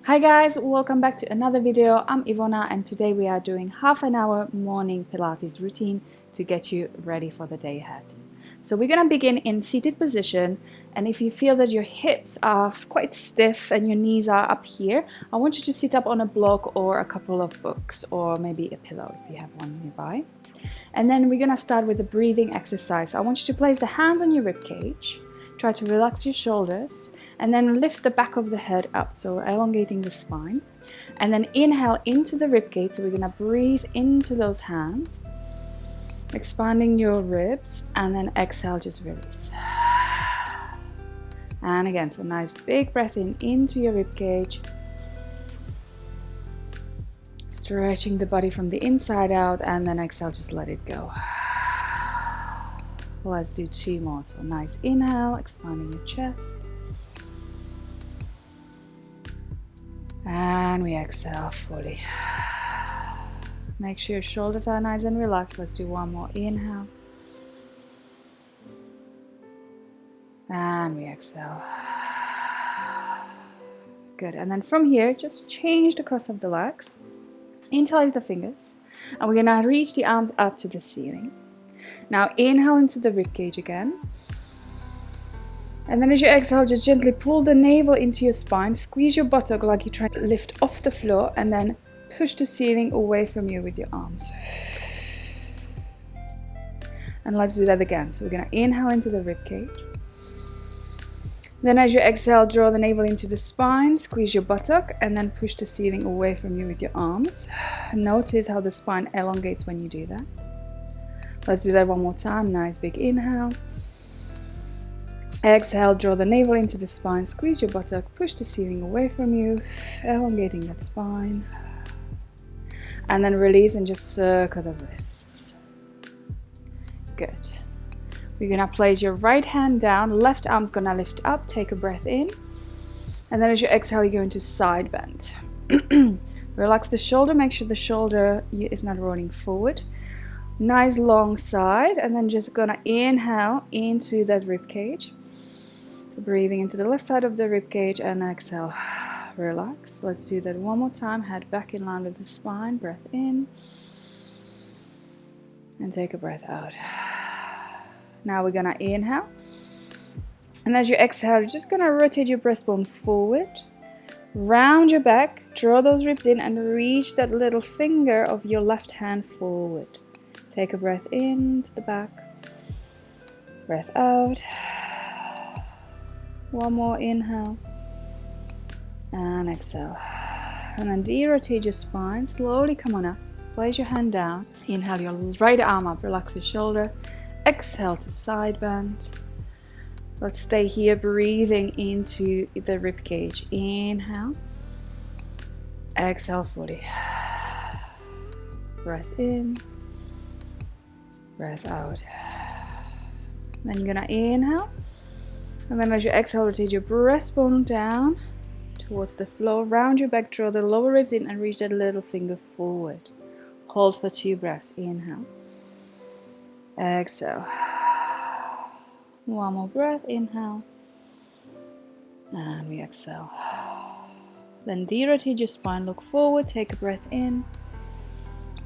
Hi guys, welcome back to another video. I'm Ivona and today we are doing half an hour morning Pilates routine to get you ready for the day ahead. So we're gonna begin in seated position, and if you feel that your hips are quite stiff and your knees are up here, I want you to sit up on a block or a couple of books or maybe a pillow if you have one nearby. And then we're gonna start with a breathing exercise. I want you to place the hands on your rib cage, try to relax your shoulders, and then lift the back of the head up, so elongating the spine. And then inhale into the rib cage, so we're gonna breathe into those hands, expanding your ribs, and then exhale, just release. And again, so nice big breath in into your rib cage, stretching the body from the inside out, and then exhale, just let it go. Let's do 2 more. So nice inhale, expanding your chest. And we exhale fully. Make sure your shoulders are nice and relaxed. Let's do 1 more inhale. And we exhale. Good. And then from here, just change the cross of the legs. Interlace the fingers. And we're going to reach the arms up to the ceiling. Now inhale into the ribcage again. And then as you exhale, just gently pull the navel into your spine. Squeeze your buttock like you're trying to lift off the floor, and then push the ceiling away from you with your arms. And let's do that again. So we're going to inhale into the ribcage. Then as you exhale, draw the navel into the spine, squeeze your buttock, and then push the ceiling away from you with your arms. Notice how the spine elongates when you do that. Let's do that 1 more time. Nice big inhale. Exhale, draw the navel into the spine, squeeze your buttock, push the ceiling away from you, elongating that spine. And then release and just circle the wrists. Good. We're gonna place your right hand down, left arm's gonna lift up, take a breath in. And then as you exhale, you go into side bend. Relax the shoulder, make sure the shoulder is not rolling forward. Nice long side, and then just gonna inhale into that rib cage. So breathing into the left side of the rib cage and exhale, relax. Let's do that 1 more time. Head back in line with the spine. Breath in and take a breath out. Now we're gonna inhale, and as you exhale, you're just gonna rotate your breastbone forward, round your back, draw those ribs in, and reach that little finger of your left hand forward. Take a breath in to the back, breath out. 1 more inhale and exhale. And then de-rotate your spine, slowly come on up, place your hand down, inhale your right arm up, relax your shoulder, exhale to side bend. Let's stay here, breathing into the rib cage. Inhale, exhale fully, breath in, breath out. Then you're gonna inhale, and then as you exhale, rotate your breastbone down towards the floor, round your back, draw the lower ribs in, and reach that little finger forward. Hold for 2 breaths. Inhale, exhale. 1 more breath. Inhale, and we exhale. Then de-rotate your spine, look forward, take a breath in,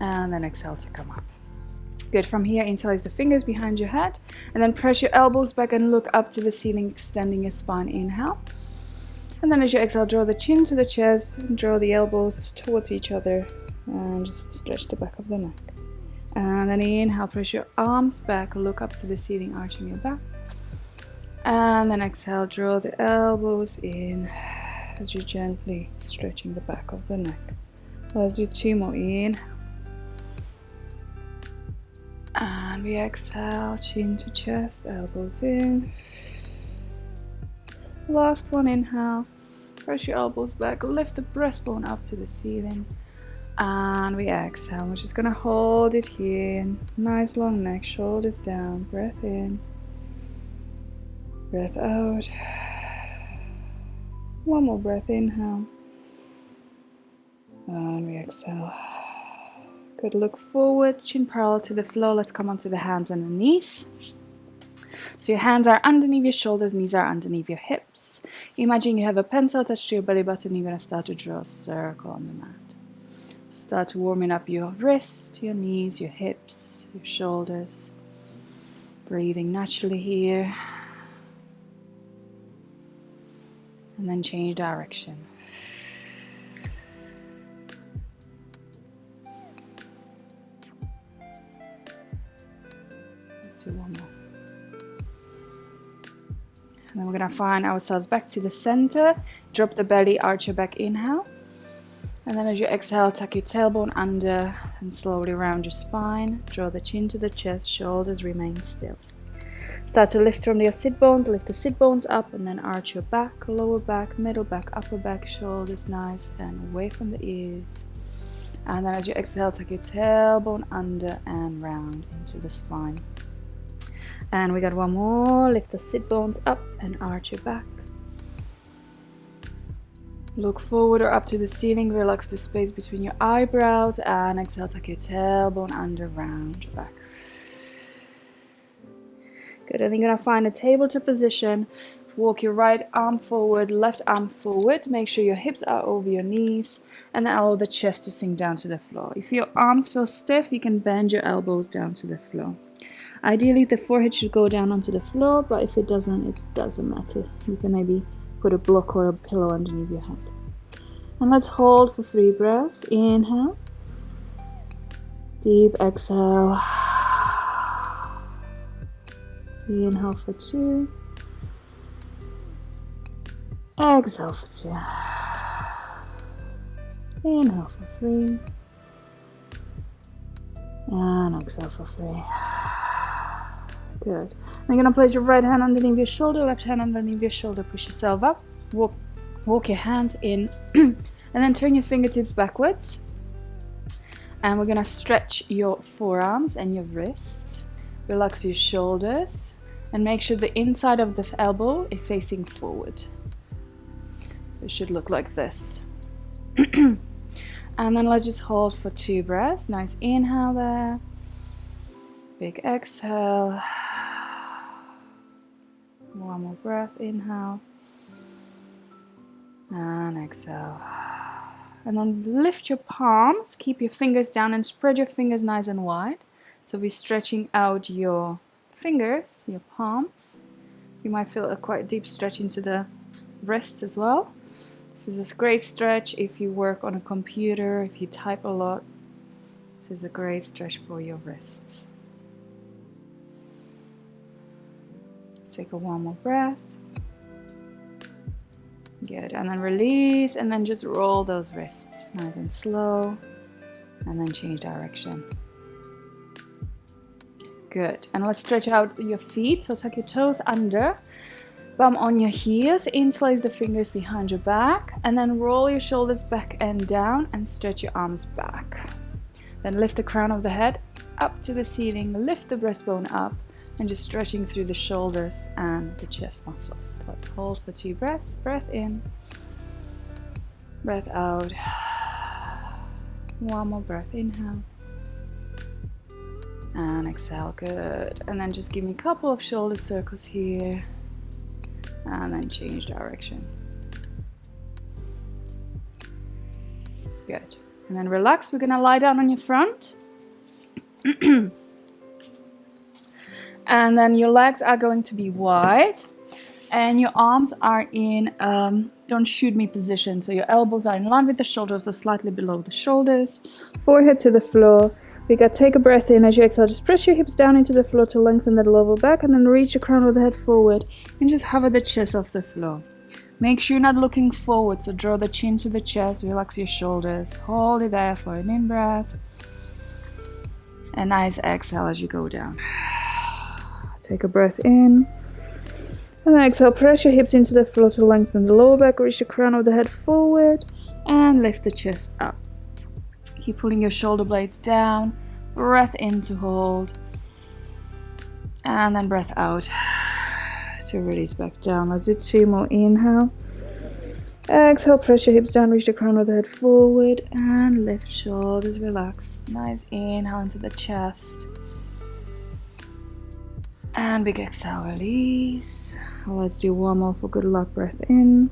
and then exhale to come up. Good. From here, interlace the fingers behind your head, and then press your elbows back and look up to the ceiling, extending your spine. Inhale. And then as you exhale, draw the chin to the chest, and draw the elbows towards each other, and just stretch the back of the neck. And then inhale, press your arms back, look up to the ceiling, arching your back. And then exhale, draw the elbows in as you're gently stretching the back of the neck. Let's do 2 more. Inhale. And we exhale, chin to chest, elbows in. Last one, inhale. Press your elbows back, lift the breastbone up to the ceiling. And we exhale. We're just gonna hold it here. Nice long neck, shoulders down. Breath in, breath out. 1 more breath, inhale. And we exhale. Good, look forward, chin parallel to the floor. Let's come onto the hands and the knees. So your hands are underneath your shoulders, knees are underneath your hips. Imagine you have a pencil attached to your belly button. You're going to start to draw a circle on the mat. So start warming up your wrists, your knees, your hips, your shoulders. Breathing naturally here. And then change direction. Let's do one more. And then we're going to find ourselves back to the center. Drop the belly, arch your back, inhale. And then as you exhale, tuck your tailbone under and slowly round your spine. Draw the chin to the chest, shoulders remain still. Start to lift from your sit bones, lift the sit bones up and then arch your back, lower back, middle back, upper back, shoulders nice and away from the ears. And then as you exhale, tuck your tailbone under and round into the spine. And we got one more. Lift the sit bones up and arch your back. Look forward or up to the ceiling. Relax the space between your eyebrows. And exhale, tuck your tailbone under, round your back. Good. And then you're going to find a tabletop position. Walk your right arm forward, left arm forward. Make sure your hips are over your knees. And then allow the chest to sink down to the floor. If your arms feel stiff, you can bend your elbows down to the floor. Ideally, the forehead should go down onto the floor, but if it doesn't matter. You can maybe put a block or a pillow underneath your head. And let's hold for 3 breaths. Inhale. Deep exhale. Inhale for 2. Exhale for 2. Inhale for 3. And exhale for 3. Good. Now you're going to place your right hand underneath your shoulder, left hand underneath your shoulder. Push yourself up. Walk your hands in. And then turn your fingertips backwards. And we're going to stretch your forearms and your wrists. Relax your shoulders. And make sure the inside of the elbow is facing forward. So it should look like this. And then let's just hold for 2 breaths. Nice inhale there. Big exhale. One more breath. Inhale. And exhale. And then lift your palms. Keep your fingers down and spread your fingers nice and wide. So we're stretching out your fingers, your palms. You might feel a quite deep stretch into the wrists as well. This is a great stretch if you work on a computer, if you type a lot. This is a great stretch for your wrists. Let's take one more breath. Good, and then release, and then just roll those wrists nice and slow, and then change direction. Good, and let's stretch out your feet. So tuck your toes under, bum on your heels, interlace the fingers behind your back, and then roll your shoulders back and down and stretch your arms back. Then lift the crown of the head up to the ceiling, lift the breastbone up, and just stretching through the shoulders and the chest muscles. Let's hold for 2 breaths. Breath in, breath out. One more breath, inhale. And exhale, good. And then just give me a couple of shoulder circles here. And then change direction. Good. And then relax. We're gonna lie down on your front. And then your legs are going to be wide. And your arms are in don't shoot me position. So your elbows are in line with the shoulders or slightly below the shoulders. Forehead to the floor. We got take a breath in. As you exhale, just press your hips down into the floor to lengthen the lower back. And then reach the crown of the head forward. And just hover the chest off the floor. Make sure you're not looking forward. So draw the chin to the chest. Relax your shoulders. Hold it there for an in-breath. And nice exhale as you go down. Take a breath in. And then exhale, press your hips into the floor to lengthen the lower back. Reach the crown of the head forward. And lift the chest up. Keep pulling your shoulder blades down. Breath in to hold. And then breath out to release back down. Let's do 2 more. Inhale. Exhale, press your hips down. Reach the crown of the head forward. And lift shoulders, relax. Nice inhale into the chest. And big exhale, release. Let's do one more for good luck. Breath in.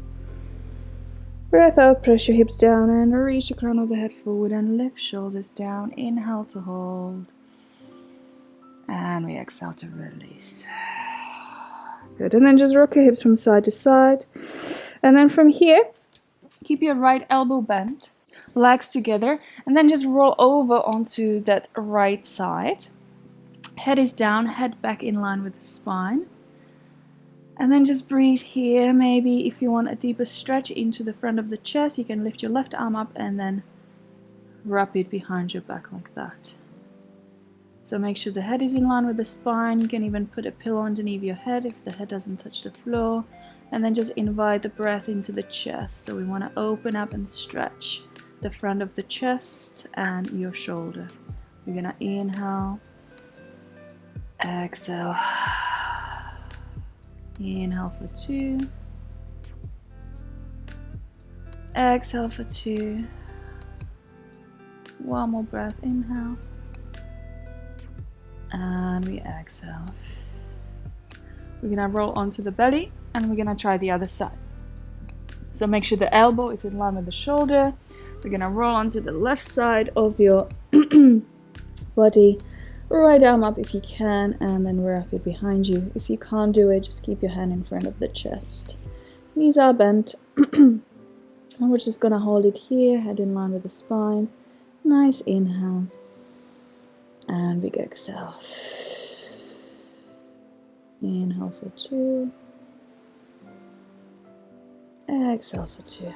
Breath out, press your hips down and reach the crown of the head forward and lift shoulders down. Inhale to hold. And we exhale to release. Good, and then just rock your hips from side to side. And then from here, keep your right elbow bent, legs together, and then just roll over onto that right side. Head is down, head back in line with the spine. And then just breathe here. Maybe if you want a deeper stretch into the front of the chest, you can lift your left arm up and then wrap it behind your back like that. So make sure the head is in line with the spine. You can even put a pillow underneath your head if the head doesn't touch the floor. And then just invite the breath into the chest. So we want to open up and stretch the front of the chest and your shoulder. We're going to inhale, exhale. Inhale for 2. Exhale for 2. One more breath. Inhale. And we exhale. We're going to roll onto the belly and we're going to try the other side. So make sure the elbow is in line with the shoulder. We're going to roll onto the left side of your body. Right arm up if you can, and then wrap it behind you. If you can't do it, just keep your hand in front of the chest. Knees are bent. And we're just going to hold it here, head in line with the spine. Nice inhale. And big exhale. Inhale for 2. Exhale for 2.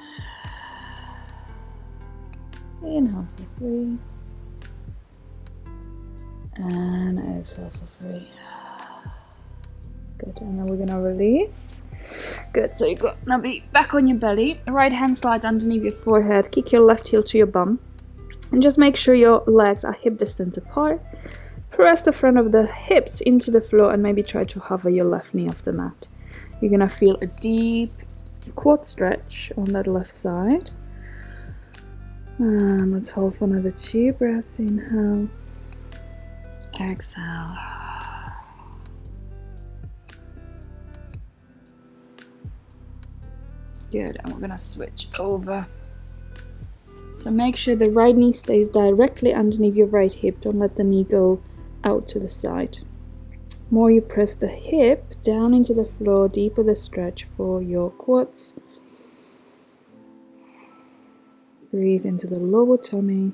Inhale for 3. And exhale for 3. Good, and then we're gonna release. Good, so you're gonna be back on your belly. Right hand slides underneath your forehead. Kick your left heel to your bum. And just make sure your legs are hip distance apart. Press the front of the hips into the floor and maybe try to hover your left knee off the mat. You're gonna feel a deep quad stretch on that left side. And let's hold for another 2 breaths. Inhale. Exhale. Good, and we're gonna switch over. So make sure the right knee stays directly underneath your right hip. Don't let the knee go out to the side. More you press the hip down into the floor, deeper the stretch for your quads. Breathe into the lower tummy.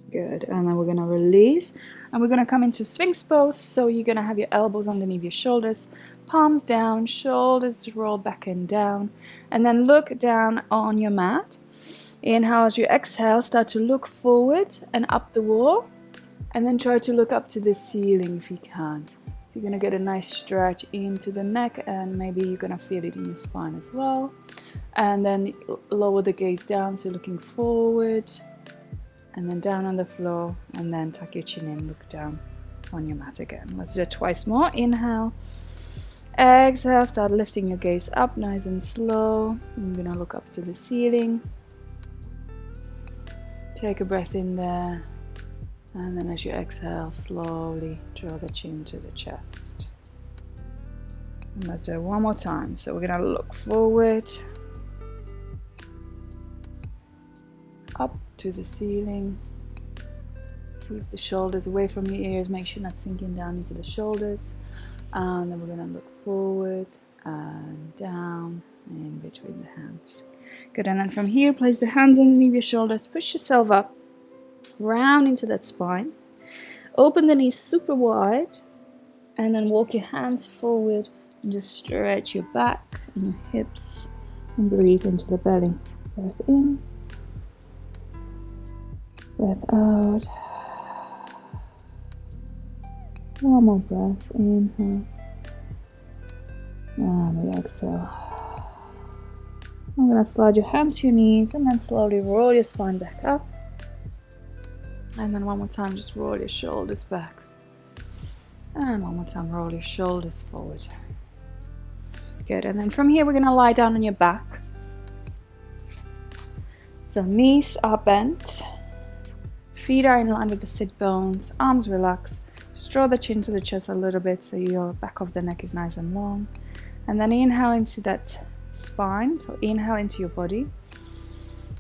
Good, and then we're going to release and we're going to come into Sphinx pose. So you're going to have your elbows underneath your shoulders, palms down, shoulders roll back and down, and then look down on your mat. Inhale as you exhale, start to look forward and up the wall, and then try to look up to the ceiling if you can. So you're going to get a nice stretch into the neck, and maybe you're going to feel it in your spine as well. And then lower the gaze down, so looking forward. And then down on the floor, and then tuck your chin in, look down on your mat again. Let's do it twice more. Inhale, exhale, start lifting your gaze up nice and slow. I'm gonna look up to the ceiling. Take a breath in there, and then as you exhale, slowly draw the chin to the chest. And let's do it one more time. So we're gonna look forward, up to the ceiling. Keep the shoulders away from your ears. Make sure you're not sinking down into the shoulders. And then we're going to look forward and down in between the hands. Good, and then from here, place the hands underneath your shoulders. Push yourself up, round into that spine. Open the knees super wide. And then walk your hands forward and just stretch your back and your hips. And breathe into the belly. Breath in. Breath out. One more breath. Inhale. And we exhale. I'm going to slide your hands to your knees and then slowly roll your spine back up. And then one more time, just roll your shoulders back. And one more time, roll your shoulders forward. Good, and then from here we're gonna lie down on your back. So knees are bent, feet are in line with the sit bones, arms relaxed. Just draw the chin to the chest a little bit so your back of the neck is nice and long. And then inhale into that spine, so inhale into your body.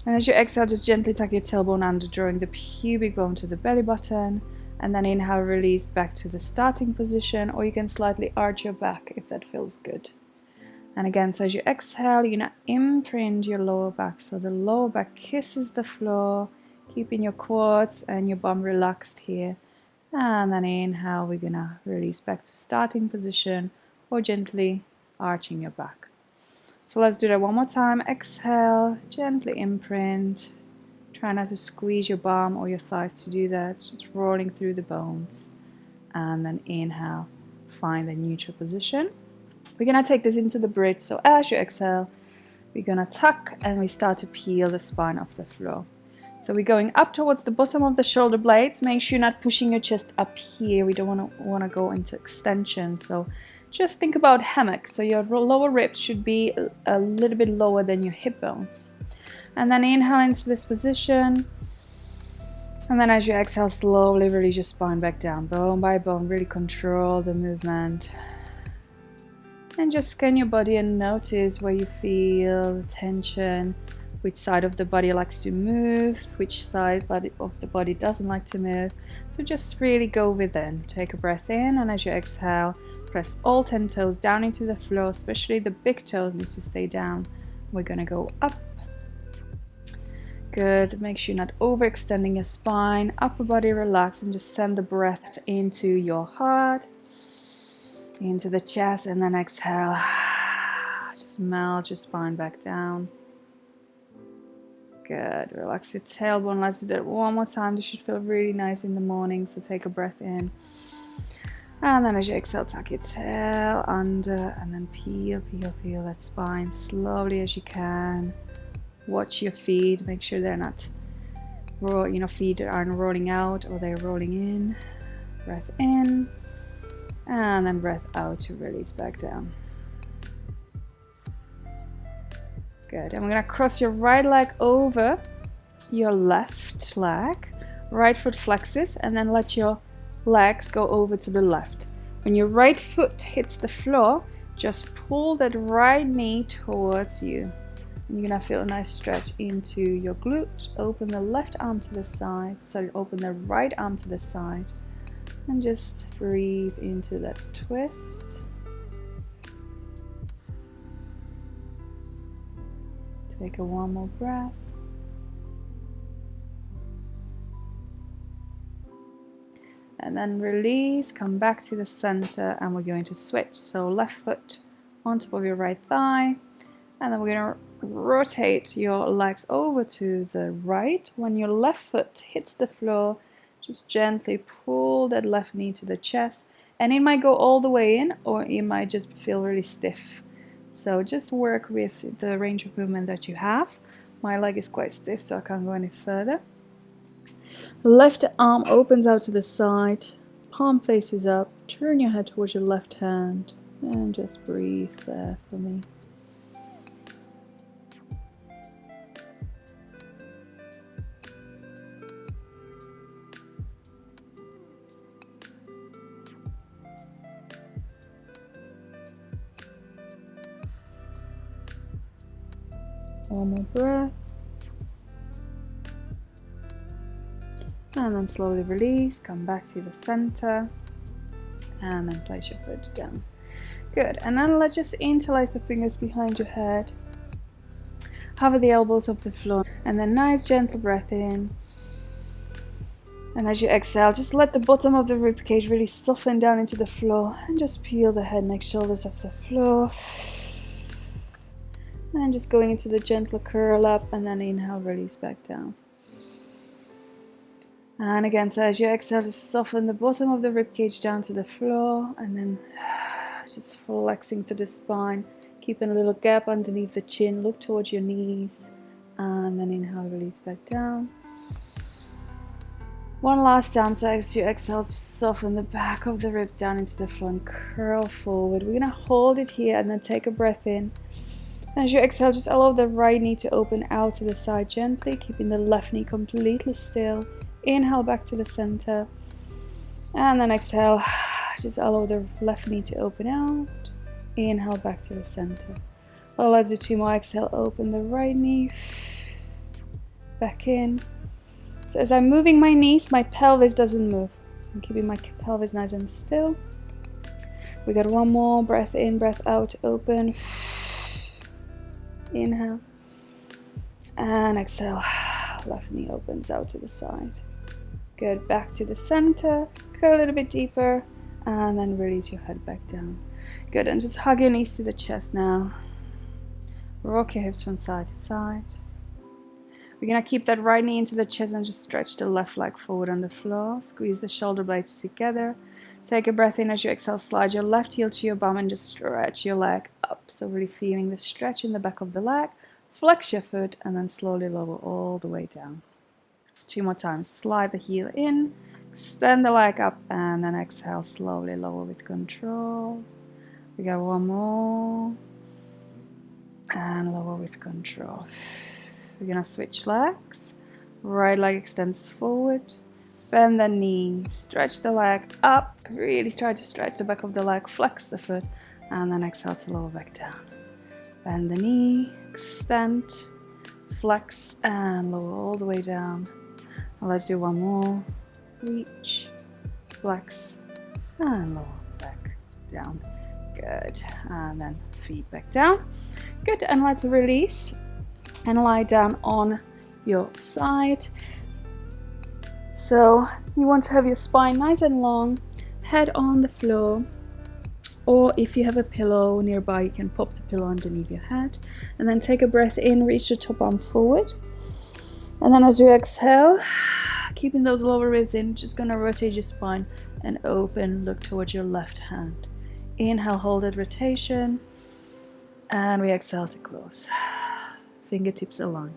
And as you exhale, just gently tuck your tailbone under, drawing the pubic bone to the belly button. And then inhale, release back to the starting position, or you can slightly arch your back if that feels good. And again, so as you exhale, you're gonna imprint your lower back. So the lower back kisses the floor, keeping your quads and your bum relaxed here. And then inhale, we're gonna release back to starting position or gently arching your back. So let's do that one more time. Exhale, gently imprint. Try not to squeeze your bum or your thighs to do that. Just rolling through the bones. And then inhale, find the neutral position. We're gonna take this into the bridge. So as you exhale, we're gonna tuck and we start to peel the spine off the floor. So we're going up towards the bottom of the shoulder blades. Make sure you're not pushing your chest up here. We don't want to go into extension. So just think about hammock. So your lower ribs should be a little bit lower than your hip bones. And then inhale into this position. And then as you exhale, slowly release your spine back down, bone by bone. Really control the movement. And just scan your body and notice where you feel tension, which side of the body likes to move, which side of the body doesn't like to move. So just really go within. Take a breath in, and as you exhale, press all 10 toes down into the floor, especially the big toes needs to stay down. We're gonna go up. Good, make sure you're not overextending your spine, upper body relax, and just send the breath into your heart, into the chest, and then exhale. Just melt your spine back down. Good, relax your tailbone. Let's do that one more time. This should feel really nice in the morning, so take a breath in. And then as you exhale, tuck your tail under, and then peel that spine slowly as you can. Watch your feet, make sure they're not, feet aren't rolling out or they're rolling in. Breath in, and then breath out to release back down. Good, and we're gonna cross your right leg over your left leg, right foot flexes, and then let your legs go over to the left. When your right foot hits the floor, just pull that right knee towards you. And you're gonna feel a nice stretch into your glute. Open the left arm to the side, open the right arm to the side, and just breathe into that twist. Take one more breath. And then release, come back to the center, and we're going to switch. So left foot on top of your right thigh, and then we're going to rotate your legs over to the right. When your left foot hits the floor, just gently pull that left knee to the chest, and it might go all the way in, or it might just feel really stiff. So just work with the range of movement that you have. My leg is quite stiff, so I can't go any further. Left arm opens out to the side, palm faces up, turn your head towards your left hand, and just breathe there for me. One more breath. And then slowly release, come back to the center, and then place your foot down. Good, and then let's just interlace the fingers behind your head. Hover the elbows off the floor, and then nice gentle breath in. And as you exhale, just let the bottom of the ribcage really soften down into the floor, and just peel the head, neck, shoulders off the floor. And just going into the gentle curl up, and then inhale, release back down. And again, so as you exhale, just soften the bottom of the ribcage down to the floor, and then just flexing to the spine, keeping a little gap underneath the chin, look towards your knees, and then inhale, release back down. One last time. So as you exhale, just soften the back of the ribs down into the floor and curl forward. We're gonna hold it here and then take a breath in. As you exhale, just allow the right knee to open out to the side gently, keeping the left knee completely still. Inhale back to the center. And then exhale, just allow the left knee to open out. Inhale back to the center. Well, let's do 2 more. Exhale, open the right knee. Back in. So as I'm moving my knees, my pelvis doesn't move. I'm keeping my pelvis nice and still. We got 1 more. Breath in, breath out, open. Inhale. And exhale. Left knee opens out to the side. Good. Back to the center. Go a little bit deeper. And then release your head back down. Good. And just hug your knees to the chest now. Rock your hips from side to side. We're going to keep that right knee into the chest and just stretch the left leg forward on the floor. Squeeze the shoulder blades together. Take a breath in. As you exhale, slide your left heel to your bum and just stretch your leg up. So really feeling the stretch in the back of the leg. Flex your foot and then slowly lower all the way down. 2 more times. Slide the heel in. Extend the leg up and then exhale, slowly lower with control. We got 1 more. And lower with control. We're gonna switch legs. Right leg extends forward. Bend the knee. Stretch the leg up. Really try to stretch the back of the leg. Flex the foot. And then exhale to lower back down. Bend the knee. Extend. Flex and lower all the way down. Now let's do 1 more. Reach. Flex. And lower back down. Good. And then feet back down. Good. And let's release. And lie down on your side. So you want to have your spine nice and long, head on the floor, or if you have a pillow nearby, you can pop the pillow underneath your head, and then take a breath in, reach the top arm forward, and then as you exhale, keeping those lower ribs in, just gonna rotate your spine and open, look towards your left hand. Inhale, hold that rotation, and we exhale to close. Fingertips align.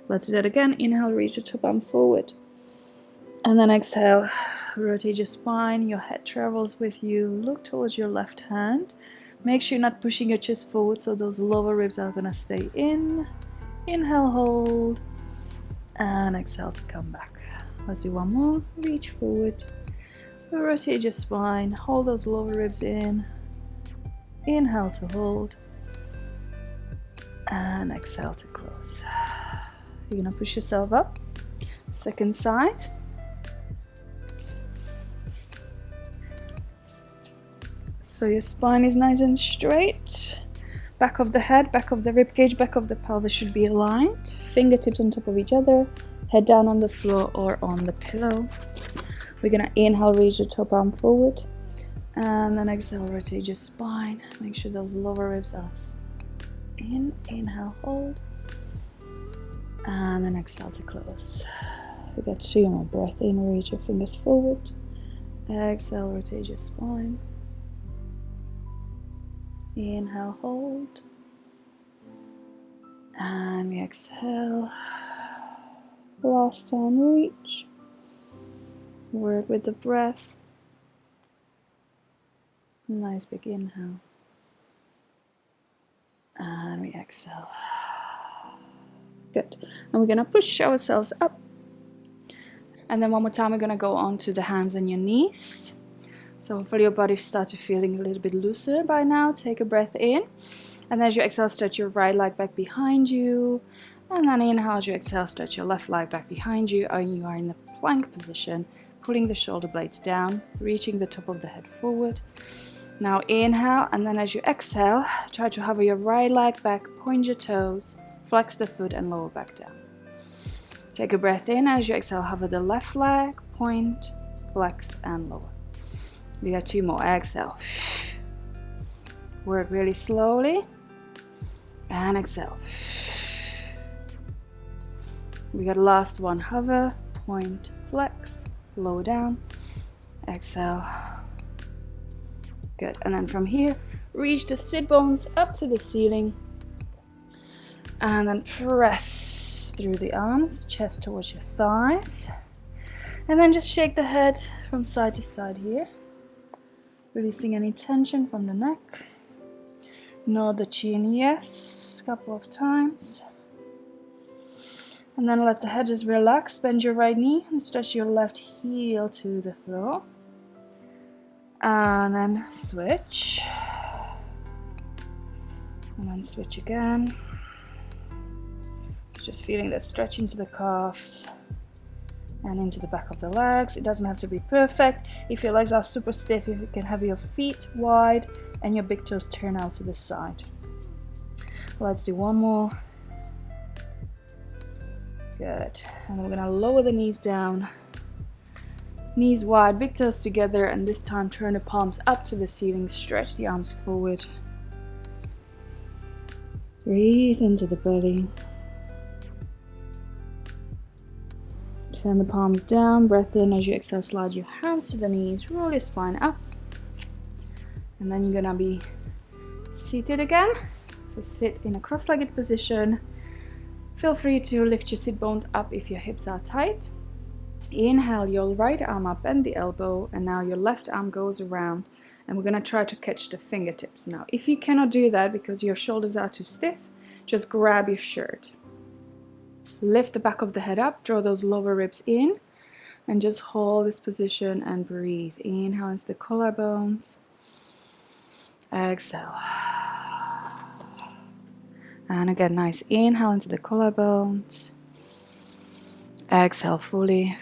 Let's do that again. Inhale, reach your top arm forward. And then exhale, rotate your spine. Your head travels with you. Look towards your left hand. Make sure you're not pushing your chest forward, so those lower ribs are gonna stay in. Inhale, hold. And exhale to come back. Let's do 1 more. Reach forward. Rotate your spine. Hold those lower ribs in. Inhale to hold. And exhale to close. You're gonna push yourself up. Second side. So your spine is nice and straight. Back of the head, back of the rib cage, back of the pelvis should be aligned. Fingertips on top of each other. Head down on the floor or on the pillow. We're gonna inhale, reach the top arm forward. And then exhale, rotate your spine. Make sure those lower ribs are in. Inhale, hold. And then exhale to close. We got 2 more. Breath in, reach your fingers forward. Exhale, rotate your spine. Inhale, hold. And we exhale. Last time, reach. Work with the breath. Nice big inhale. And we exhale. Good. And we're going to push ourselves up. And then 1 more time, we're going to go on to the hands and your knees. So hopefully your body starts to feeling a little bit looser by now. Take a breath in. And as you exhale, stretch your right leg back behind you. And then inhale, as you exhale, stretch your left leg back behind you. And you are in the plank position, pulling the shoulder blades down, reaching the top of the head forward. Now inhale, and then as you exhale, try to hover your right leg back, point your toes, flex the foot and lower back down. Take a breath in. As you exhale, hover the left leg, point, flex and lower. We got 2 more. Exhale. Work really slowly. And exhale. We got last one. Hover, point, flex, lower down. Exhale. Good. And then from here, reach the sit bones up to the ceiling. And then press through the arms, chest towards your thighs. And then just shake the head from side to side here, releasing any tension from the neck. Nod the chin yes, a couple of times. And then let the head just relax. Bend your right knee and stretch your left heel to the floor. And then switch. And then switch again. Just feeling that stretch into the calves and into the back of the legs. It doesn't have to be perfect. If your legs are super stiff, you can have your feet wide and your big toes turn out to the side. Let's do one more. Good. And we're gonna lower the knees down. Knees wide, big toes together, and this time turn the palms up to the ceiling. Stretch the arms forward. Breathe into the belly. Turn the palms down, breath in. As you exhale, slide your hands to the knees, roll your spine up. And then you're gonna be seated again. So sit in a cross-legged position. Feel free to lift your sit bones up if your hips are tight. Inhale your right arm up, bend the elbow, and now your left arm goes around. And we're gonna try to catch the fingertips now. If you cannot do that because your shoulders are too stiff, just grab your shirt. Lift the back of the head up, draw those lower ribs in, and just hold this position and breathe. Inhale into the collarbones. Exhale. And again, nice inhale into the collarbones. Exhale fully.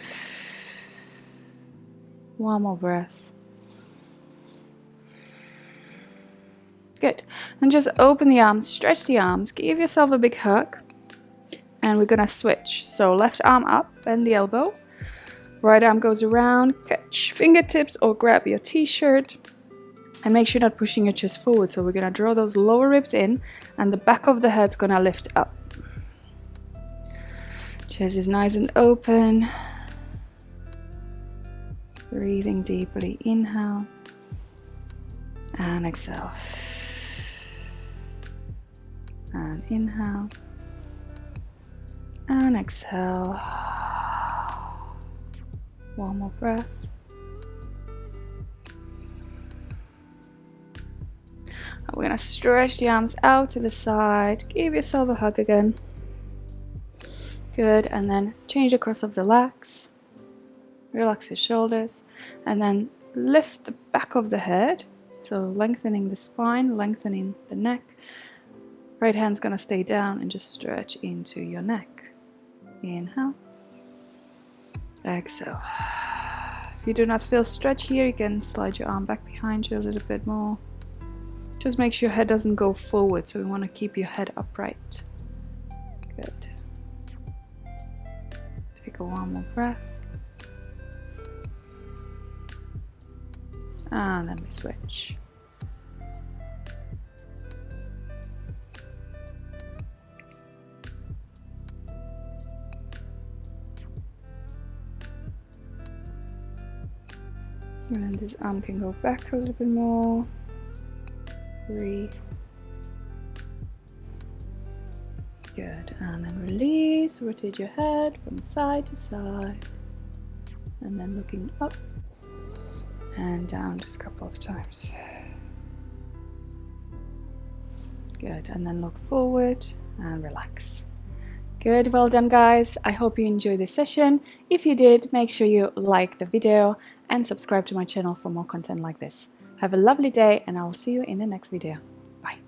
One more breath. Good. And just open the arms, stretch the arms, give yourself a big hug. And we're gonna switch. So left arm up, bend the elbow. Right arm goes around, catch fingertips or grab your t-shirt. And make sure you're not pushing your chest forward. So we're gonna draw those lower ribs in and the back of the head's gonna lift up. Chest is nice and open. Breathing deeply, inhale and exhale. And inhale and exhale. One more breath. We're gonna stretch the arms out to the side. Give yourself a hug again. Good, and then change the cross of the legs. Relax your shoulders, and then lift the back of the head. So lengthening the spine, lengthening the neck. Right hand's gonna stay down and just stretch into your neck. Inhale. Exhale. If you do not feel stretch here, you can slide your arm back behind you a little bit more. Just make sure your head doesn't go forward, so we want to keep your head upright. Good. Take one more breath. And then we switch. And then this arm can go back a little bit more. Breathe. Good, and then release, rotate your head from side to side, and then looking up and down just a couple of times. Good, and then look forward and relax. Good, well done guys. I hope you enjoyed this session. If you did, make sure you like the video and subscribe to my channel for more content like this. Have a lovely day and I will see you in the next video. Bye.